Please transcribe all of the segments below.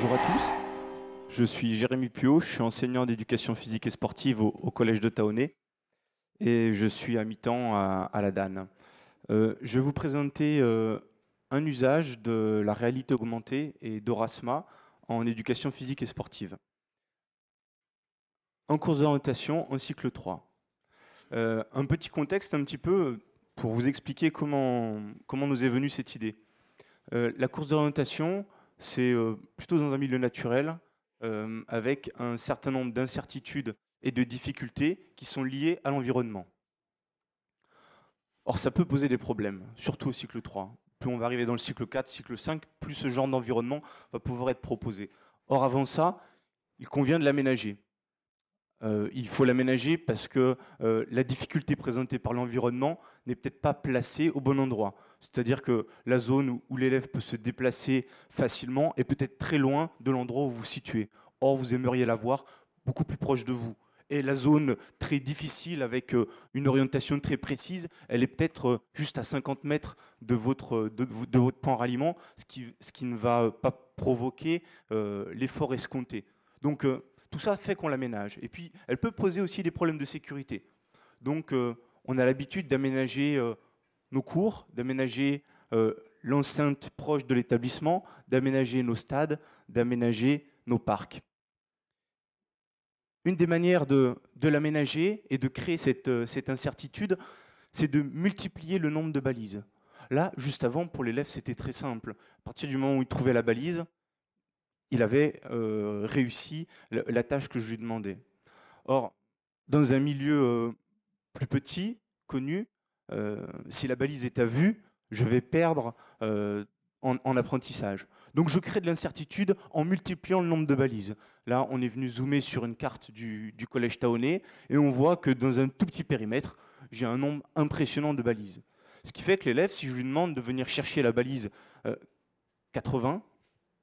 Bonjour à tous, je suis Jérémy Puot, je suis enseignant d'éducation physique et sportive au Collège de Taonnet et je suis à mi-temps à la DAN. Je vais vous présenter un usage de la réalité augmentée et d'Orasma en éducation physique et sportive. En course d'orientation, en cycle 3. Un petit contexte un petit peu pour vous expliquer comment nous est venue cette idée. La course d'orientation, c'est plutôt dans un milieu naturel, avec un certain nombre d'incertitudes et de difficultés qui sont liées à l'environnement. Or, ça peut poser des problèmes, surtout au cycle 3. Plus on va arriver dans le cycle 4, cycle 5, plus ce genre d'environnement va pouvoir être proposé. Or, avant ça, il convient de l'aménager. Il faut l'aménager parce que la difficulté présentée par l'environnement n'est peut-être pas placée au bon endroit. C'est-à-dire que la zone où l'élève peut se déplacer facilement est peut-être très loin de l'endroit où vous vous situez. Or, vous aimeriez la voir beaucoup plus proche de vous. Et la zone très difficile, avec une orientation très précise, elle est peut-être juste à 50 mètres de votre point de ralliement, ce qui ne va pas provoquer l'effort escompté. Donc, tout ça fait qu'on l'aménage. Et puis, elle peut poser aussi des problèmes de sécurité. Donc, on a l'habitude d'aménager nos cours, d'aménager l'enceinte proche de l'établissement, d'aménager nos stades, d'aménager nos parcs. Une des manières de l'aménager et de créer cette incertitude, c'est de multiplier le nombre de balises. Là, juste avant, pour l'élève, c'était très simple. À partir du moment où il trouvait la balise, il avait réussi la tâche que je lui demandais. Or, dans un milieu plus petit, connu, si la balise est à vue, je vais perdre en apprentissage. Donc je crée de l'incertitude en multipliant le nombre de balises. Là, on est venu zoomer sur une carte du collège Taonnet et on voit que dans un tout petit périmètre, j'ai un nombre impressionnant de balises. Ce qui fait que l'élève, si je lui demande de venir chercher la balise 80,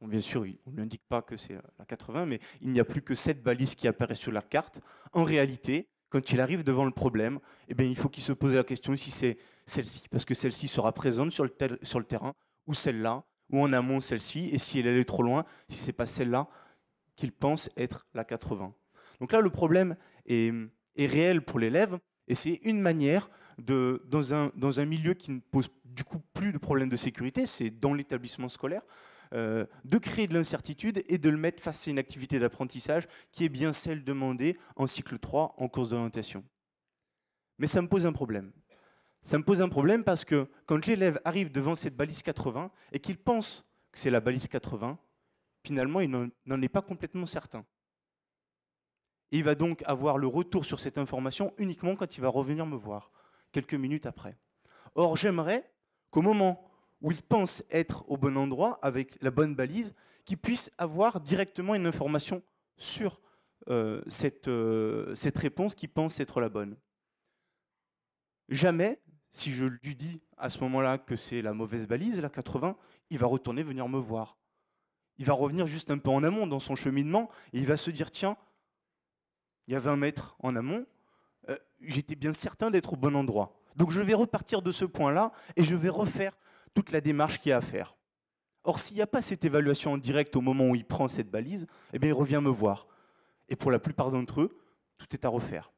bon, bien sûr, on ne lui indique pas que c'est la 80, mais il n'y a plus que 7 balises qui apparaissent sur la carte. En réalité, quand il arrive devant le problème, eh bien, il faut qu'il se pose la question si c'est celle-ci, parce que celle-ci sera présente sur le terrain, ou celle-là, ou en amont celle-ci, et si elle est trop loin, si ce n'est pas celle-là qu'il pense être la 80. Donc là, le problème est réel pour l'élève, et c'est une manière, dans un milieu qui ne pose du coup plus de problème de sécurité, c'est dans l'établissement scolaire, de créer de l'incertitude et de le mettre face à une activité d'apprentissage qui est bien celle demandée en cycle 3 en course d'orientation. Mais ça me pose un problème. Ça me pose un problème parce que quand l'élève arrive devant cette balise 80 et qu'il pense que c'est la balise 80, finalement, il n'en est pas complètement certain. Et il va donc avoir le retour sur cette information uniquement quand il va revenir me voir, quelques minutes après. Or, j'aimerais qu'au moment où il pense être au bon endroit, avec la bonne balise, qu'il puisse avoir directement une information sur cette réponse qu'il pense être la bonne. Jamais, si je lui dis à ce moment-là que c'est la mauvaise balise, la 80, il va retourner venir me voir. Il va revenir juste un peu en amont dans son cheminement et il va se dire, tiens, il y a 20 mètres en amont, j'étais bien certain d'être au bon endroit. Donc je vais repartir de ce point-là et je vais refaire toute la démarche qu'il y a à faire. Or, s'il n'y a pas cette évaluation en direct au moment où il prend cette balise, eh bien, il revient me voir. Et pour la plupart d'entre eux, tout est à refaire.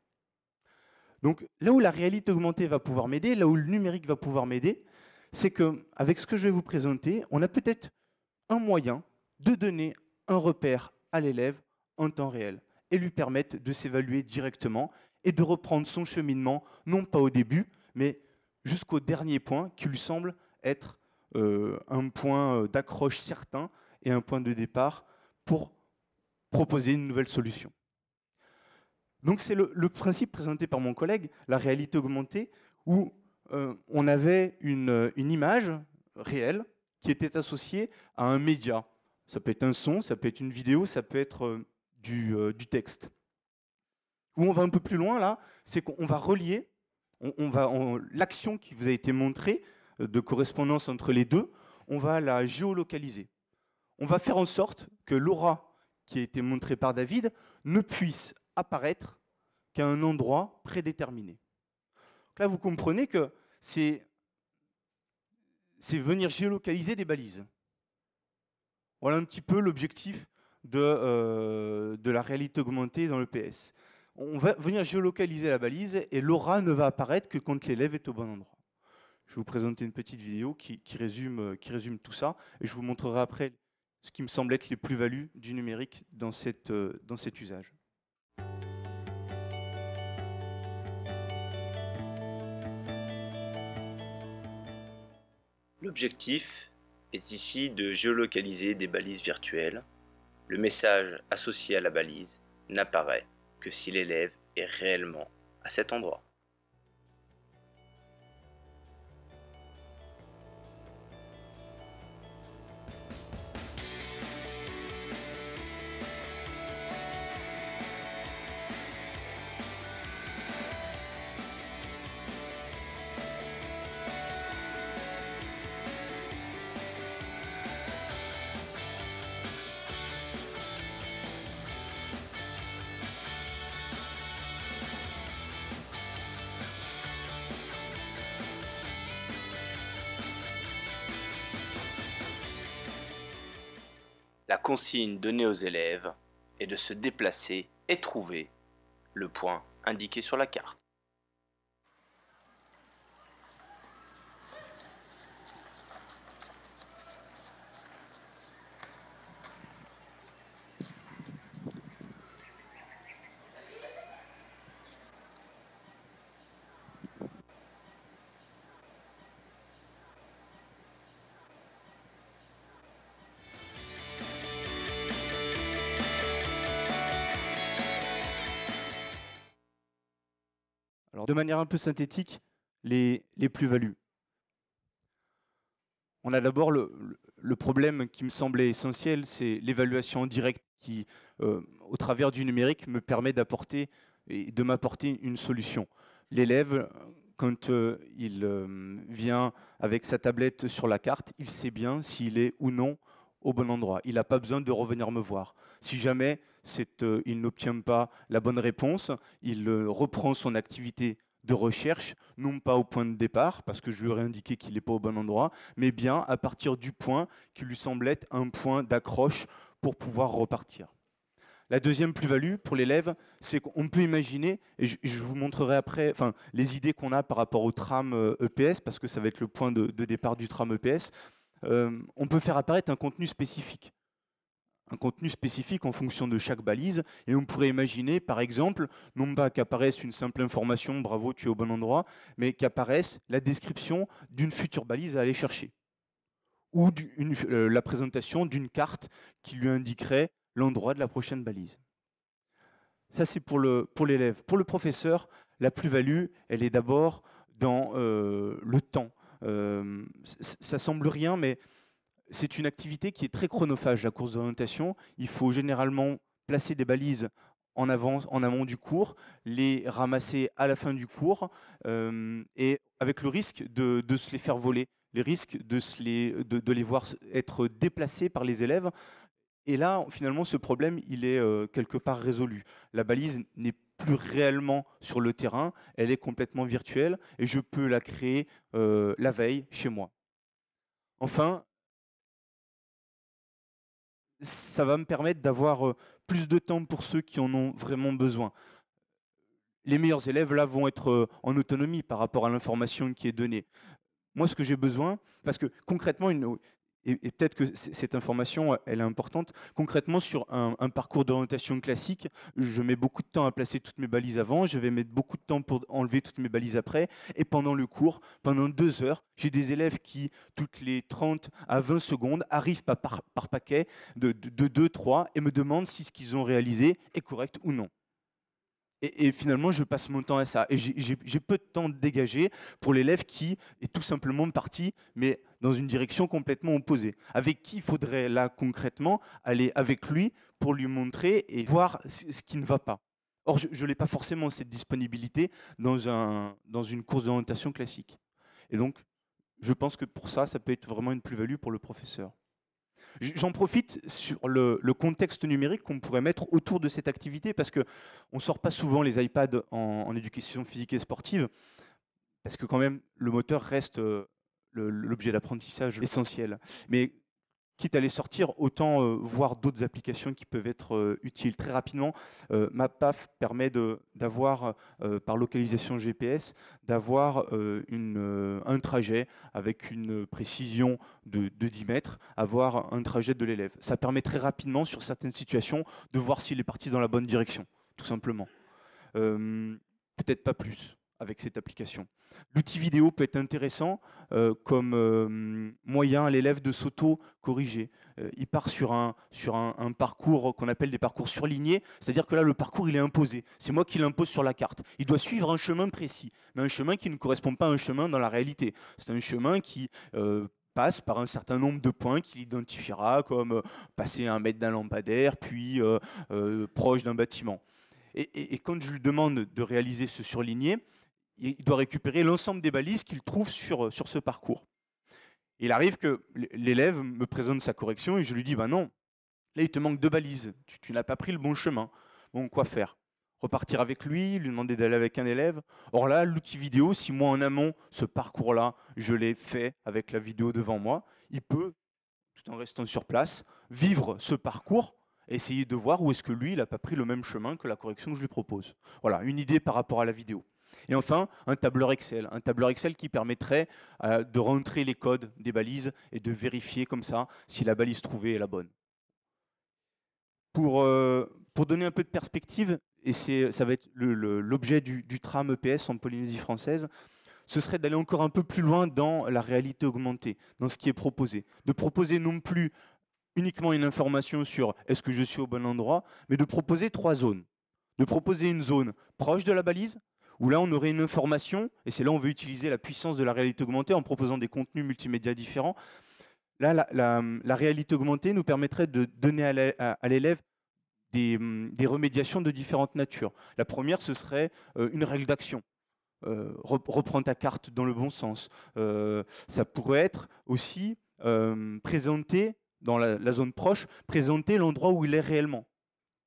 Donc là où la réalité augmentée va pouvoir m'aider, là où le numérique va pouvoir m'aider, c'est qu'avec ce que je vais vous présenter, on a peut-être un moyen de donner un repère à l'élève en temps réel et lui permettre de s'évaluer directement et de reprendre son cheminement, non pas au début, mais jusqu'au dernier point qui lui semble être un point d'accroche certain et un point de départ pour proposer une nouvelle solution. Donc c'est le principe présenté par mon collègue, la réalité augmentée, où on avait une image réelle qui était associée à un média. Ça peut être un son, ça peut être une vidéo, ça peut être du texte. Où on va un peu plus loin là, c'est qu'on va relier, l'action qui vous a été montrée de correspondance entre les deux, on va la géolocaliser. On va faire en sorte que l'aura qui a été montrée par David ne puisse apparaître qu'à un endroit prédéterminé. Donc là, vous comprenez que c'est venir géolocaliser des balises. Voilà un petit peu l'objectif de la réalité augmentée dans le PS. On va venir géolocaliser la balise et l'aura ne va apparaître que quand l'élève est au bon endroit. Je vais vous présenter une petite vidéo qui résume tout ça et je vous montrerai après ce qui me semble être les plus-values du numérique dans cet usage. L'objectif est ici de géolocaliser des balises virtuelles. Le message associé à la balise n'apparaît que si l'élève est réellement à cet endroit. La consigne donnée aux élèves est de se déplacer et trouver le point indiqué sur la carte. Alors, de manière un peu synthétique, les plus-values. On a d'abord le problème qui me semblait essentiel, c'est l'évaluation en direct qui, au travers du numérique, me permet d'apporter et de m'apporter une solution. L'élève, quand il vient avec sa tablette sur la carte, il sait bien s'il est ou non au bon endroit. Il n'a pas besoin de revenir me voir. Si jamais il n'obtient pas la bonne réponse, il reprend son activité de recherche, non pas au point de départ, parce que je lui aurais indiqué qu'il n'est pas au bon endroit, mais bien à partir du point qui lui semble être un point d'accroche pour pouvoir repartir. La deuxième plus-value pour l'élève, c'est qu'on peut imaginer, et je vous montrerai après les idées qu'on a par rapport au tram EPS, parce que ça va être le point de départ du tram EPS, on peut faire apparaître un contenu spécifique en fonction de chaque balise, et on pourrait imaginer, par exemple, non pas qu'apparaisse une simple information, bravo, tu es au bon endroit, mais qu'apparaisse la description d'une future balise à aller chercher, ou la présentation d'une carte qui lui indiquerait l'endroit de la prochaine balise. Ça, c'est pour l'élève. Pour le professeur, la plus-value, elle est d'abord dans le temps. Ça semble rien, mais c'est une activité qui est très chronophage, la course d'orientation. Il faut généralement placer des balises en amont du cours, les ramasser à la fin du cours, et avec le risque de se les faire voler, les risques de les voir être déplacés par les élèves. Et là, finalement, ce problème, il est quelque part résolu. La balise n'est plus réellement sur le terrain, elle est complètement virtuelle, et je peux la créer la veille chez moi. Enfin, ça va me permettre d'avoir plus de temps pour ceux qui en ont vraiment besoin. Les meilleurs élèves, là, vont être en autonomie par rapport à l'information qui est donnée. Moi, ce que j'ai besoin, parce que concrètement, et peut-être que cette information, elle est importante, concrètement, sur un parcours d'orientation classique, je mets beaucoup de temps à placer toutes mes balises avant, je vais mettre beaucoup de temps pour enlever toutes mes balises après, et pendant le cours, pendant 2 heures, j'ai des élèves qui, toutes les 30 à 20 secondes, arrivent par paquet de 2, 3, et me demandent si ce qu'ils ont réalisé est correct ou non. Et finalement, je passe mon temps à ça. Et j'ai peu de temps dégagé pour l'élève qui est tout simplement parti, mais dans une direction complètement opposée. Avec qui il faudrait là concrètement aller avec lui pour lui montrer et voir ce qui ne va pas. Or, je n'ai pas forcément cette disponibilité dans une course d'orientation classique. Et donc, je pense que pour ça, ça peut être vraiment une plus-value pour le professeur. J'en profite sur le contexte numérique qu'on pourrait mettre autour de cette activité, parce qu'on ne sort pas souvent les iPads en éducation physique et sportive, parce que quand même le moteur reste l'objet d'apprentissage essentiel. Mais quitte à les sortir, autant voir d'autres applications qui peuvent être utiles. Très rapidement, MapPath permet d'avoir, par localisation GPS, d'avoir un trajet avec une précision de 10 mètres, avoir un trajet de l'élève. Ça permet très rapidement, sur certaines situations, de voir s'il est parti dans la bonne direction, tout simplement. Peut-être pas plus avec cette application. L'outil vidéo peut être intéressant comme moyen à l'élève de s'auto-corriger. Il part sur un parcours qu'on appelle des parcours surlignés, c'est-à-dire que là, le parcours, il est imposé. C'est moi qui l'impose sur la carte. Il doit suivre un chemin précis, mais un chemin qui ne correspond pas à un chemin dans la réalité. C'est un chemin qui passe par un certain nombre de points qu'il identifiera comme passer à 1 mètre d'un lampadaire, puis proche d'un bâtiment. Et quand je lui demande de réaliser ce surligné, il doit récupérer l'ensemble des balises qu'il trouve sur ce parcours. Il arrive que l'élève me présente sa correction et je lui dis, ben non, là il te manque 2 balises, tu n'as pas pris le bon chemin. Bon, quoi faire? Repartir avec lui, lui demander d'aller avec un élève. Or là, l'outil vidéo, si moi en amont, ce parcours-là, je l'ai fait avec la vidéo devant moi, il peut, tout en restant sur place, vivre ce parcours, essayer de voir où est-ce que lui, il n'a pas pris le même chemin que la correction que je lui propose. Voilà, une idée par rapport à la vidéo. Et enfin, un tableur Excel qui permettrait de rentrer les codes des balises et de vérifier comme ça si la balise trouvée est la bonne. Pour donner un peu de perspective, et ça va être l'objet du tram EPS en Polynésie française, ce serait d'aller encore un peu plus loin dans la réalité augmentée, dans ce qui est proposé. De proposer non plus uniquement une information sur est-ce que je suis au bon endroit, mais de proposer 3 zones. De proposer une zone proche de la balise, où là on aurait une information, et c'est là où on veut utiliser la puissance de la réalité augmentée en proposant des contenus multimédia différents. Là, la réalité augmentée nous permettrait de donner à l'élève des remédiations de différentes natures. La première, ce serait une règle d'action. Reprends ta carte dans le bon sens. Ça pourrait être aussi présenter, dans la zone proche, présenter l'endroit où il est réellement.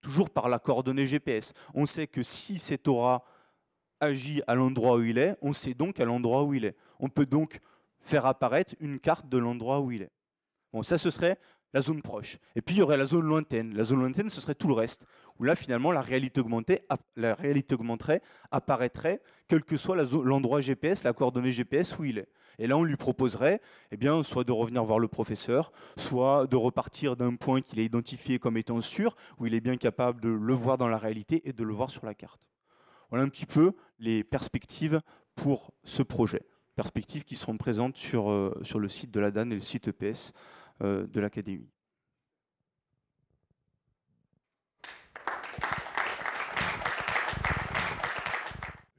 Toujours par la coordonnée GPS. On sait que si cette aura agit à l'endroit où il est, on sait donc à l'endroit où il est. On peut donc faire apparaître une carte de l'endroit où il est. Bon, ça, ce serait la zone proche. Et puis, il y aurait la zone lointaine. La zone lointaine, ce serait tout le reste, où là, finalement, la réalité augmentée apparaîtrait, quel que soit l'endroit GPS, la coordonnée GPS où il est. Et là, on lui proposerait eh bien, soit de revenir voir le professeur, soit de repartir d'un point qu'il a identifié comme étant sûr, où il est bien capable de le voir dans la réalité et de le voir sur la carte. Voilà un petit peu les perspectives pour ce projet. Perspectives qui seront présentes sur le site de la DAN et le site EPS de l'Académie.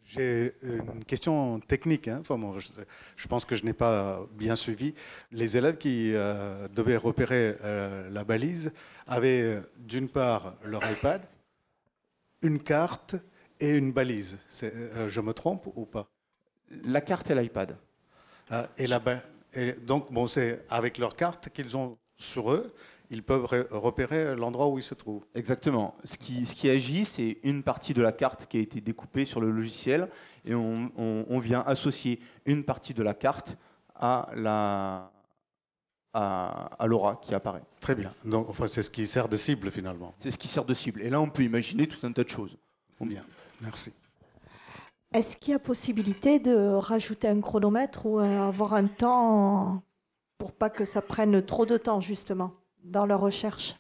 J'ai une question technique. Enfin, bon, je pense que je n'ai pas bien suivi. Les élèves qui devaient repérer la balise avaient d'une part leur iPad, une carte et une balise. Je me trompe ou pas? La carte et l'iPad. Et donc, bon, c'est avec leur carte qu'ils ont sur eux, ils peuvent repérer l'endroit où ils se trouvent. Exactement. Ce qui agit, c'est une partie de la carte qui a été découpée sur le logiciel et on vient associer une partie de la carte à l'aura qui apparaît. Très bien. Donc, enfin, c'est ce qui sert de cible finalement. C'est ce qui sert de cible. Et là, on peut imaginer tout un tas de choses. Bien, merci. Est-ce qu'il y a possibilité de rajouter un chronomètre ou avoir un temps pour pas que ça prenne trop de temps justement dans la recherche?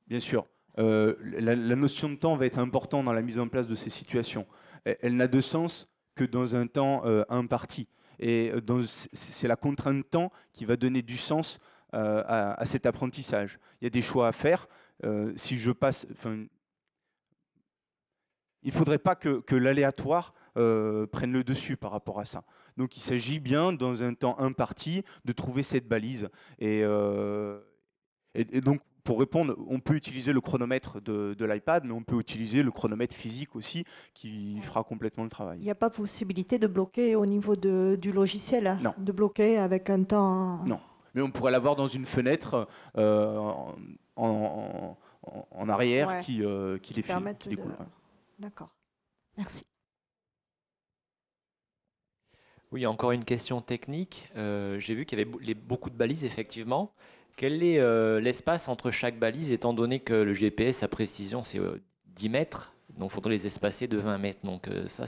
Bien sûr. La notion de temps va être importante dans la mise en place de ces situations. Elle n'a de sens que dans un temps imparti. Et c'est la contrainte de temps qui va donner du sens à cet apprentissage. Il y a des choix à faire. Si je passe, il ne faudrait pas que l'aléatoire prenne le dessus par rapport à ça. Donc il s'agit bien, dans un temps imparti, de trouver cette balise. Et donc, pour répondre, on peut utiliser le chronomètre de l'iPad, mais on peut utiliser le chronomètre physique aussi, qui fera complètement le travail. Il n'y a pas possibilité de bloquer au niveau du logiciel? Non. De bloquer avec un temps? Non. Mais on pourrait l'avoir dans une fenêtre en arrière ouais, qui défile, qui découle. D'accord. Merci. Oui, encore une question technique. J'ai vu qu'il y avait beaucoup de balises, effectivement. Quel est l'espace entre chaque balise, étant donné que le GPS, sa précision, c'est 10 mètres, donc il faudrait les espacer de 20 mètres. Donc ça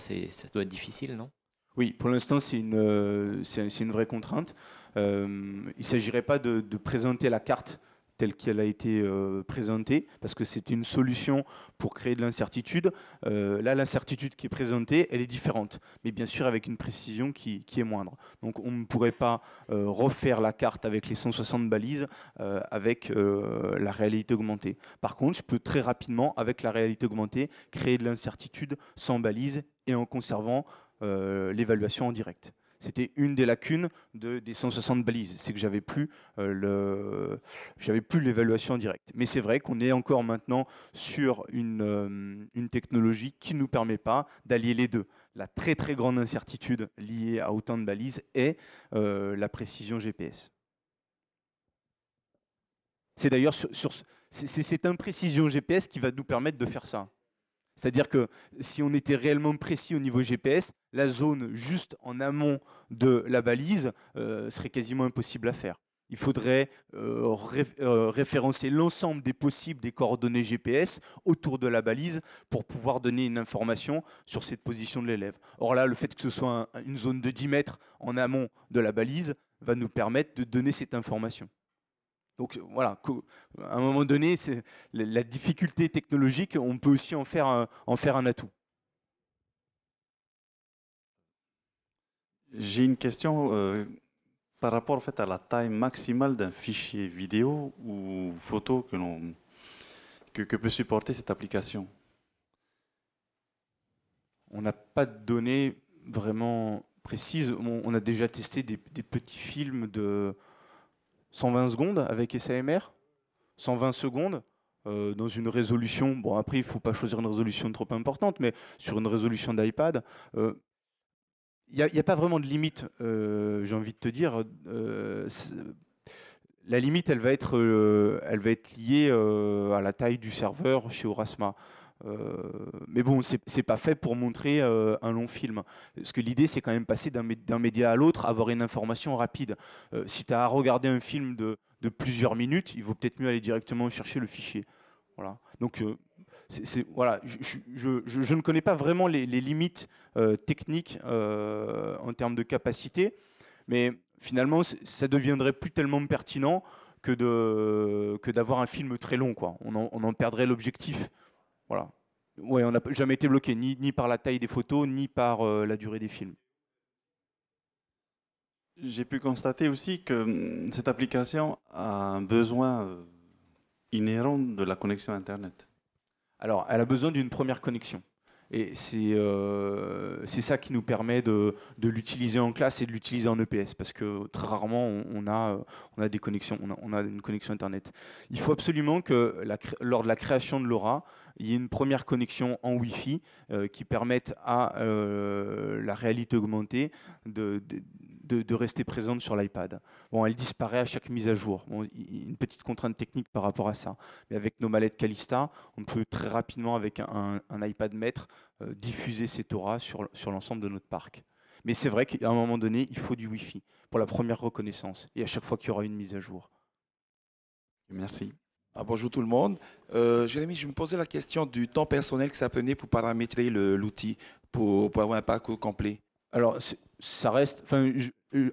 doit être difficile, non? Oui, pour l'instant, c'est une vraie contrainte. Il ne s'agirait pas de présenter la carte telle qu'elle a été présentée, parce que c'était une solution pour créer de l'incertitude. Là, l'incertitude qui est présentée, elle est différente, mais bien sûr avec une précision qui est moindre. Donc on ne pourrait pas refaire la carte avec les 160 balises avec la réalité augmentée. Par contre, je peux très rapidement, avec la réalité augmentée, créer de l'incertitude sans balises et en conservant l'évaluation en direct. C'était une des lacunes des 160 balises, c'est que j'avais plus l'évaluation en direct. Mais c'est vrai qu'on est encore maintenant sur une technologie qui ne nous permet pas d'allier les deux. La très très grande incertitude liée à autant de balises est la précision GPS. C'est d'ailleurs cette imprécision GPS qui va nous permettre de faire ça. C'est-à-dire que si on était réellement précis au niveau GPS, la zone juste en amont de la balise serait quasiment impossible à faire. Il faudrait référencer l'ensemble des possibles des coordonnées GPS autour de la balise pour pouvoir donner une information sur cette position de l'élève. Or là, le fait que ce soit une zone de 10 mètres en amont de la balise va nous permettre de donner cette information. Donc voilà, à un moment donné, c'est la difficulté technologique, on peut aussi en faire un atout. J'ai une question par rapport en fait, à la taille maximale d'un fichier vidéo ou photo que peut supporter cette application. On n'a pas de données vraiment précises. On a déjà testé des petits films de 120 secondes avec SAMR, 120 secondes dans une résolution. Bon, après, il ne faut pas choisir une résolution trop importante, mais sur une résolution d'iPad, il n'y a pas vraiment de limite, j'ai envie de te dire. La limite, elle va être liée à la taille du serveur chez Aurasma. Mais bon, c'est pas fait pour montrer un long film. Parce que l'idée, c'est quand même passer d'un média à l'autre, avoir une information rapide. Si tu as à regarder un film de plusieurs minutes, il vaut peut-être mieux aller directement chercher le fichier. Voilà. Donc, voilà, je ne connais pas vraiment les limites techniques en termes de capacité, mais finalement, ça deviendrait plus tellement pertinent que d'avoir un film très long, quoi. On en perdrait l'objectif. Voilà. Ouais, on n'a jamais été bloqué, ni par la taille des photos, ni par la durée des films. J'ai pu constater aussi que cette application a un besoin inhérent de la connexion Internet. Alors, elle a besoin d'une première connexion. Et c'est ça qui nous permet de l'utiliser en classe et de l'utiliser en EPS, parce que très rarement on a des connexions, on a une connexion Internet. Il faut absolument que lors de la création de l'Aura, il y ait une première connexion en Wi-Fi qui permette à la réalité augmentée de rester présente sur l'iPad. Bon, elle disparaît à chaque mise à jour. Bon, une petite contrainte technique par rapport à ça. Mais avec nos mallettes Calista, on peut très rapidement, avec un iPad maître, diffuser cette aura sur l'ensemble de notre parc. Mais c'est vrai qu'à un moment donné, il faut du Wi-Fi pour la première reconnaissance et à chaque fois qu'il y aura une mise à jour. Merci. Ah, bonjour tout le monde. Jérémy, je me posais la question du temps personnel que ça prenait pour paramétrer l'outil, pour avoir un parcours complet. Alors, ça reste...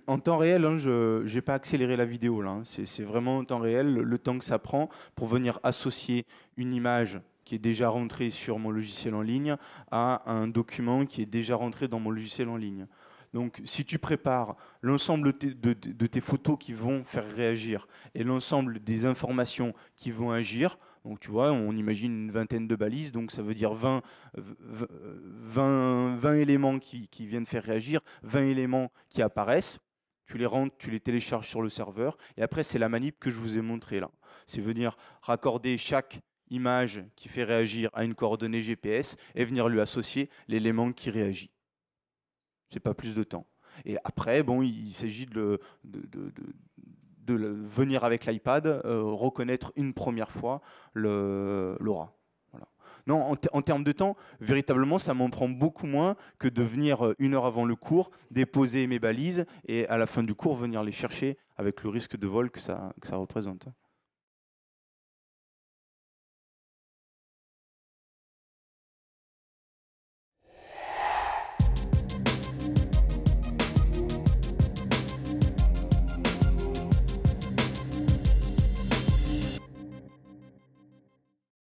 en temps réel, hein, je n'ai pas accéléré la vidéo. Là, hein. C'est vraiment en temps réel le temps que ça prend pour venir associer une image qui est déjà rentrée sur mon logiciel en ligne à un document qui est déjà rentré dans mon logiciel en ligne. Donc, si tu prépares l'ensemble de tes photos qui vont faire réagir et l'ensemble des informations qui vont agir, donc tu vois, on imagine une vingtaine de balises, donc ça veut dire 20 éléments qui viennent faire réagir, 20 éléments qui apparaissent, tu les rentres, tu les télécharges sur le serveur, et après c'est la manip que je vous ai montrée là. C'est venir raccorder chaque image qui fait réagir à une coordonnée GPS et venir lui associer l'élément qui réagit. C'est pas plus de temps. Et après, bon, il s'agit de venir avec l'iPad reconnaître une première fois l'aura. Voilà. Non, en termes de temps, véritablement, ça m'en prend beaucoup moins que de venir 1 heure avant le cours, déposer mes balises et à la fin du cours, venir les chercher avec le risque de vol que ça représente.